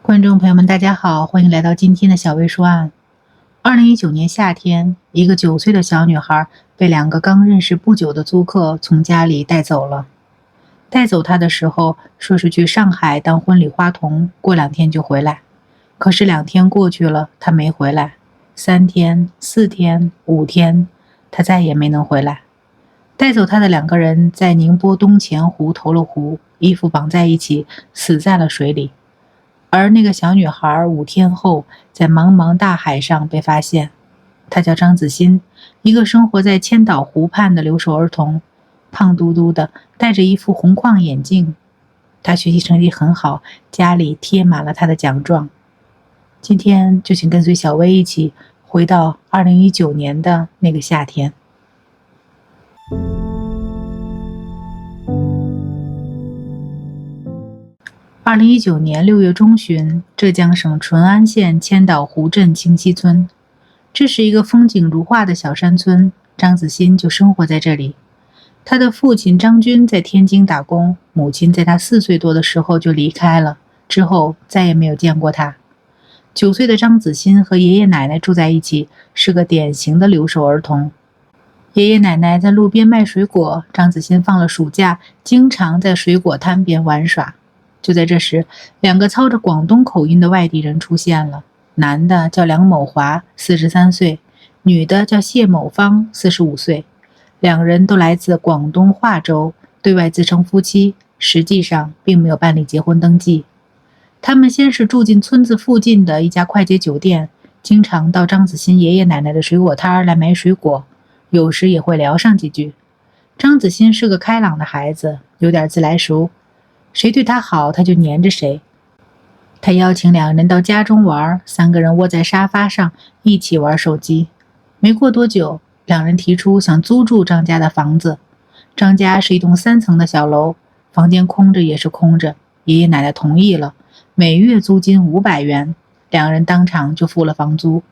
观众朋友们，大家好，欢迎来到今天的小薇说案。2019年夏天，一个9岁的小女孩被2个刚认识不久的租客从家里带走了。带走她的时候，说是去上海当婚礼花童，过2天就回来。可是2天过去了，她没回来。3天、4天、5天，她再也没能回来。带走她的2个人在宁波东钱湖投了湖，衣服绑在一起，死在了水里。而那个小女孩5天后在茫茫大海上被发现。她叫张子欣，一个生活在千岛湖畔的留守儿童，胖嘟嘟的，戴着一副红框眼镜。她学习成绩很好，家里贴满了她的奖状。今天就请跟随小薇一起回到2019年的那个夏天。2019年6月中旬，浙江省淳安县千岛湖镇清溪村，这是一个风景如画的小山村，张子欣就生活在这里。他的父亲张军在天津打工，母亲在他4岁多的时候就离开了，之后再也没有见过他。9岁的张子欣和爷爷奶奶住在一起，是个典型的留守儿童。爷爷奶奶在路边卖水果，张子欣放了暑假，经常在水果摊边玩耍。就在这时，2个操着广东口音的外地人出现了。男的叫梁某华，43岁，女的叫谢某芳，45岁。2人都来自广东化州，对外自称夫妻，实际上并没有办理结婚登记。他们先是住进村子附近的一家快捷酒店，经常到张子欣爷爷奶奶的水果摊来买水果，有时也会聊上几句。张子欣是个开朗的孩子，有点自来熟，谁对他好他就黏着谁。他邀请2人到家中玩，3个人窝在沙发上一起玩手机。没过多久，2人提出想租住张家的房子。张家是一栋3层的小楼，房间空着也是空着，爷爷奶奶同意了，每月租金500元，2人当场就付了房租。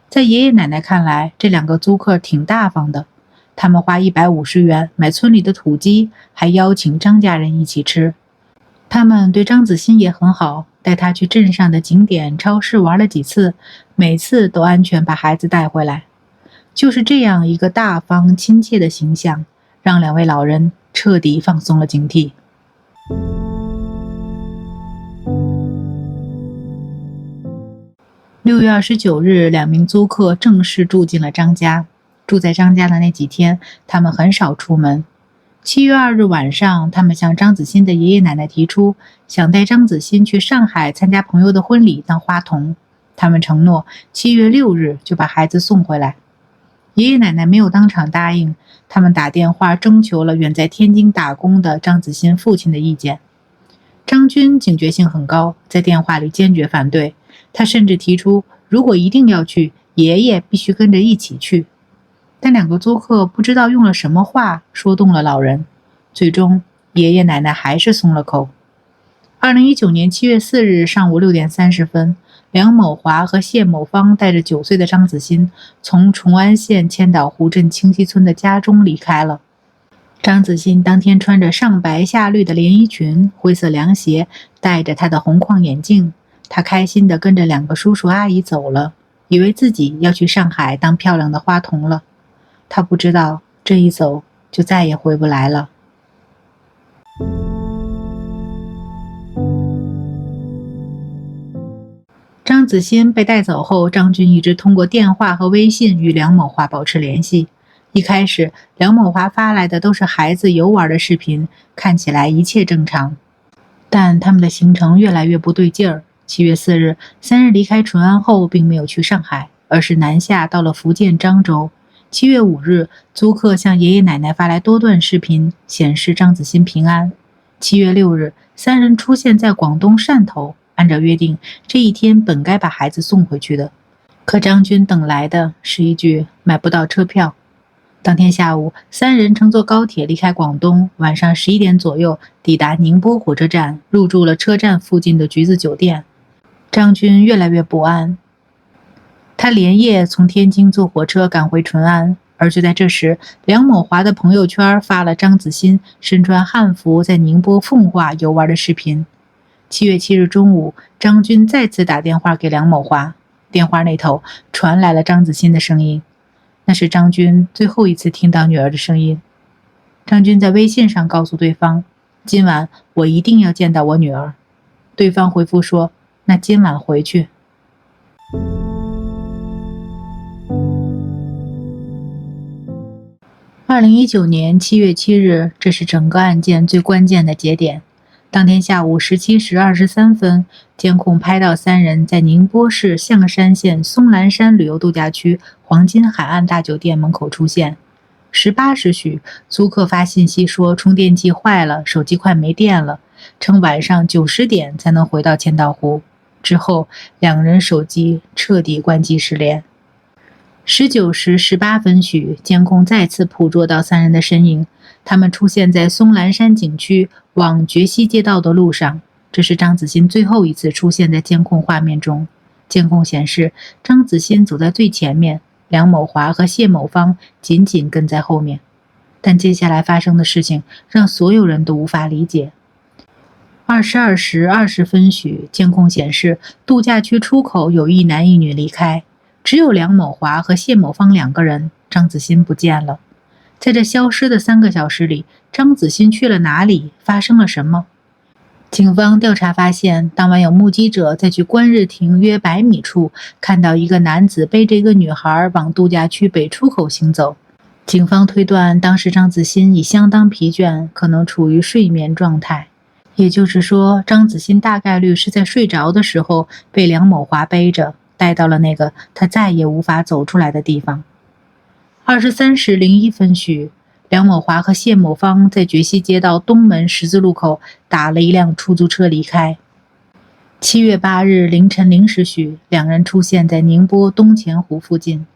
在爷爷奶奶看来，这2个租客挺大方的，他们花150元买村里的土鸡，还邀请张家人一起吃。他们对张子欣也很好，带他去镇上的景点超市玩了几次，每次都安全把孩子带回来。就是这样一个大方亲切的形象，让2位老人彻底放松了警惕。6月29日，2名租客正式住进了张家。住在张家的那几天，他们很少出门。7月2日晚上，他们向张子欣的爷爷奶奶提出，想带张子欣去上海参加朋友的婚礼当花童。他们承诺7月6日就把孩子送回来。爷爷奶奶没有当场答应，他们打电话征求了远在天津打工的张子欣父亲的意见。张军警觉性很高，在电话里坚决反对，他甚至提出，如果一定要去，爷爷必须跟着一起去。但2个租客不知道用了什么话说动了老人，最终爷爷奶奶还是松了口。2019年7月4日上午6点30分，梁某华和谢某芳带着9岁的张子欣从崇安县千岛湖镇清溪村的家中离开了。张子欣当天穿着上白下绿的连衣裙，灰色凉鞋，戴着他的红框眼镜，他开心地跟着2个叔叔阿姨走了，以为自己要去上海当漂亮的花童了。他不知道这一走就再也回不来了。张子欣被带走后，张军一直通过电话和微信与梁某华保持联系。一开始，梁某华发来的都是孩子游玩的视频，看起来一切正常。但他们的行程越来越不对劲儿。7月4日，3人离开淳安后，并没有去上海，而是南下到了福建漳州。7月5日，租客向爷爷奶奶发来多段视频，显示张子欣平安。7月6日，3人出现在广东汕头，按照约定，这一天本该把孩子送回去的，可张军等来的是一句买不到车票。当天下午，3人乘坐高铁离开广东，晚上11点左右抵达宁波火车站，入住了车站附近的橘子酒店。张军越来越不安，他连夜从天津坐火车赶回淳安，而就在这时，梁某华的朋友圈发了张子欣身穿汉服在宁波奉化游玩的视频。7月7日中午，张军再次打电话给梁某华，电话那头传来了张子欣的声音，那是张军最后一次听到女儿的声音。张军在微信上告诉对方，今晚我一定要见到我女儿。对方回复说，那今晚回去。2019年7月7日，这是整个案件最关键的节点。当天下午17时23分，监控拍到3人在宁波市象山县松兰山旅游度假区黄金海岸大酒店门口出现。18时许，租客发信息说充电器坏了，手机快没电了，称晚上9、10点才能回到千岛湖。之后，两人手机彻底关机失联。19时18分许，监控再次捕捉到3人的身影，他们出现在松兰山景区往觉西街道的路上。这是张子欣最后一次出现在监控画面中。监控显示，张子欣走在最前面，梁某华和谢某芳紧紧跟在后面。但接下来发生的事情让所有人都无法理解。22时20分许，监控显示度假区出口有一男一女离开，只有梁某华和谢某芳2个人，张子欣不见了。在这消失的3个小时里，张子欣去了哪里？发生了什么？警方调查发现，当晚有目击者在距观日亭约100米处看到一个男子背着一个女孩往度假区北出口行走。警方推断，当时张子欣已相当疲倦，可能处于睡眠状态。也就是说，张子欣大概率是在睡着的时候被梁某华背着带到了那个他再也无法走出来的地方。23时01分许，梁某华和谢某芳在觉西街道东门十字路口打了一辆出租车离开。7月8日凌晨0时许，两人出现在宁波东钱湖附近。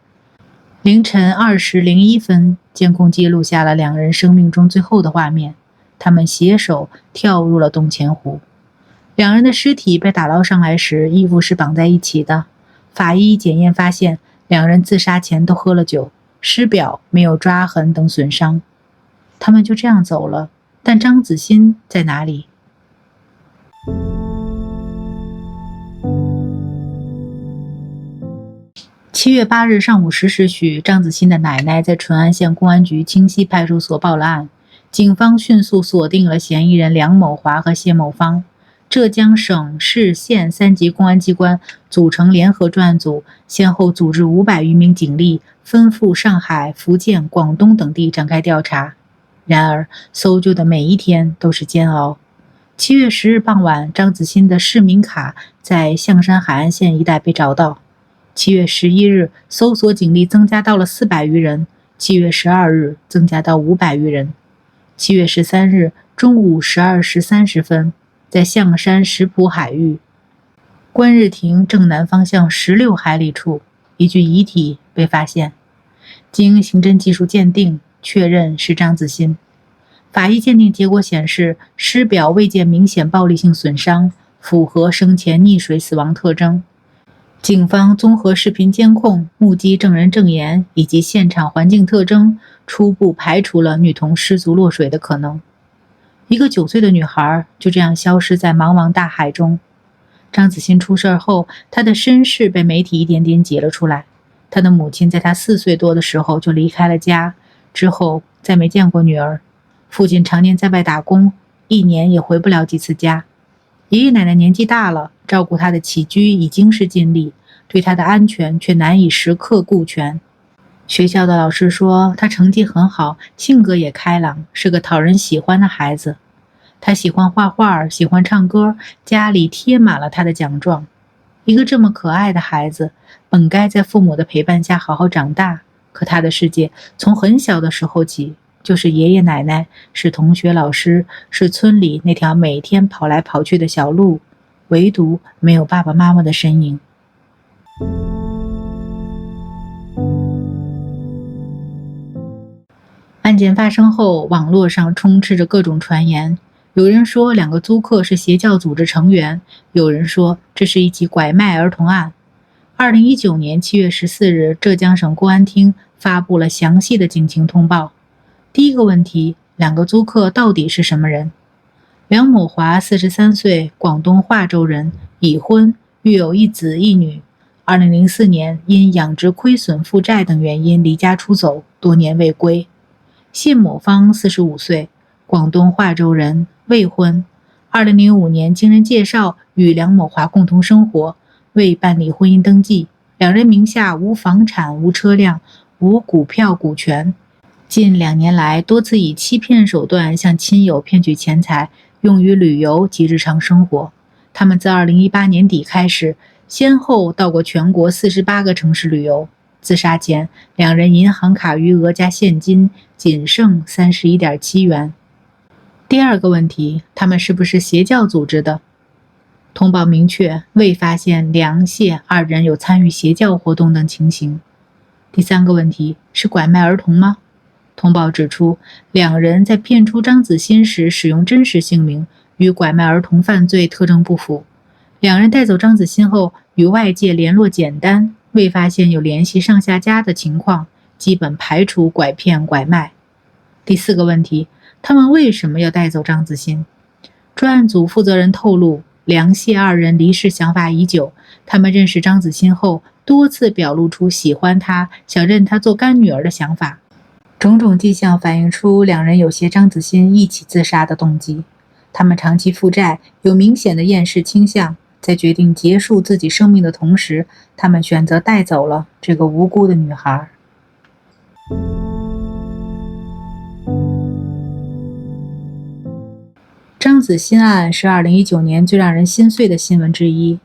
凌晨2时01分，监控记录下了两人生命中最后的画面，他们携手跳入了东钱湖。两人的尸体被打捞上来时，衣服是绑在一起的。法医检验发现，两人自杀前都喝了酒，尸表没有抓痕等损伤。他们就这样走了，但张子欣在哪里？7月8日上午10时许，张子欣的奶奶在淳安县公安局清溪派出所报了案，警方迅速锁定了嫌疑人梁某华和谢某芳。浙江省、市、县3级公安机关组成联合专案组，先后组织500余名警力，分赴上海、福建、广东等地展开调查。然而，搜救的每一天都是煎熬。7月10日傍晚，张子欣的市民卡在象山海岸线一带被找到。7月11日，搜索警力增加到了400余人；7月12日，增加到500余人。7月13日中午12时30分，在象山石浦海域观日亭正南方向16海里处，一具遗体被发现。经刑侦技术鉴定，确认是张子欣。法医鉴定结果显示，尸表未见明显暴力性损伤，符合生前溺水死亡特征。警方综合视频监控、目击证人证言以及现场环境特征，初步排除了女童失足落水的可能。一个9岁的女孩就这样消失在茫茫大海中。张子欣出事后，她的身世被媒体一点点挤了出来。她的母亲在她4岁多的时候就离开了家，之后再没见过女儿。父亲常年在外打工，1年也回不了几次家。爷爷奶奶年纪大了，照顾她的起居已经是尽力，对她的安全却难以时刻顾全。学校的老师说，她成绩很好，性格也开朗，是个讨人喜欢的孩子。她喜欢画画，喜欢唱歌，家里贴满了她的奖状。一个这么可爱的孩子，本该在父母的陪伴下好好长大，可她的世界从很小的时候起，就是爷爷奶奶，是同学老师，是村里那条每天跑来跑去的小路，唯独没有爸爸妈妈的身影。案件发生后，网络上充斥着各种传言，有人说2个租客是邪教组织成员，有人说这是一起拐卖儿童案。2019年7月14日，浙江省公安厅发布了详细的警情通报。第一个问题，2个租客到底是什么人？梁某华43岁，广东化州人，已婚，育有一子一女。2004年因养殖亏损、负债等原因离家出走，多年未归。信某芳45岁，广东化州人，未婚。2005年经人介绍与梁某华共同生活，未办理婚姻登记，两人名下无房产、无车辆、无股票股权。近2年来多次以欺骗手段向亲友骗取钱财，用于旅游及日常生活。他们自2018年底开始，先后到过全国48个城市旅游。自杀前，两人银行卡余额加现金仅剩31.7元。第二个问题，他们是不是邪教组织的？通报明确，未发现梁谢二人有参与邪教活动等情形。第三个问题，是拐卖儿童吗？通报指出，两人在骗出张子欣时使用真实姓名，与拐卖儿童犯罪特征不符。两人带走张子欣后，与外界联络简单，未发现有联系上下家的情况，基本排除拐骗拐卖。第四个问题，他们为什么要带走张子欣？专案组负责人透露，梁谢二人离世想法已久，他们认识张子欣后，多次表露出喜欢她、想认她做干女儿的想法。种种迹象反映出两人有携张子欣一起自杀的动机。他们长期负债，有明显的厌世倾向，在决定结束自己生命的同时，他们选择带走了这个无辜的女孩。张子欣案是2019年最让人心碎的新闻之一。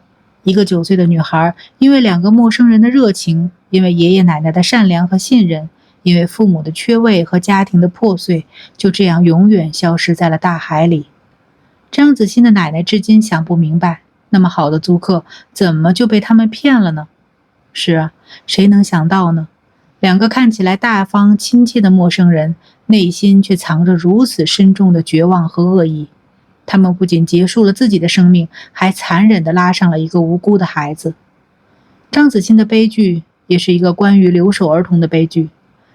一个9岁的女孩，因为2个陌生人的热情，因为爷爷奶奶的善良和信任，因为父母的缺位和家庭的破碎，就这样永远消失在了大海里。张子欣的奶奶至今想不明白，那么好的租客怎么就被他们骗了呢？是啊，谁能想到呢？2个看起来大方亲切的陌生人，内心却藏着如此深重的绝望和恶意。他们不仅结束了自己的生命，还残忍地拉上了一个无辜的孩子。张子欣的悲剧也是一个关于留守儿童的悲剧。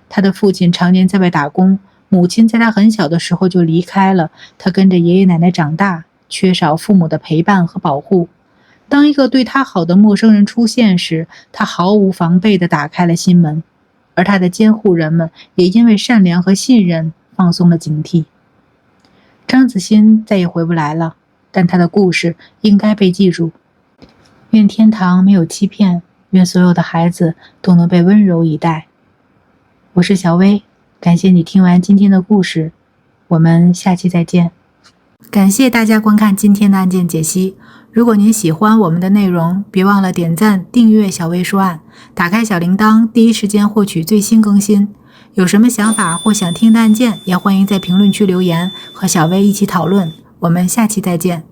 他的父亲常年在外打工，母亲在他很小的时候就离开了，他跟着爷爷奶奶长大，缺少父母的陪伴和保护。当一个对他好的陌生人出现时，他毫无防备地打开了心门，而他的监护人们也因为善良和信任放松了警惕。张子欣再也回不来了，但他的故事应该被记住。愿天堂没有欺骗，愿所有的孩子都能被温柔以待。我是小薇，感谢你听完今天的故事，我们下期再见。感谢大家观看今天的案件解析。如果您喜欢我们的内容，别忘了点赞、订阅小薇说案，打开小铃铛，第一时间获取最新更新。有什么想法或想听的案件，也欢迎在评论区留言，和小薇一起讨论。我们下期再见。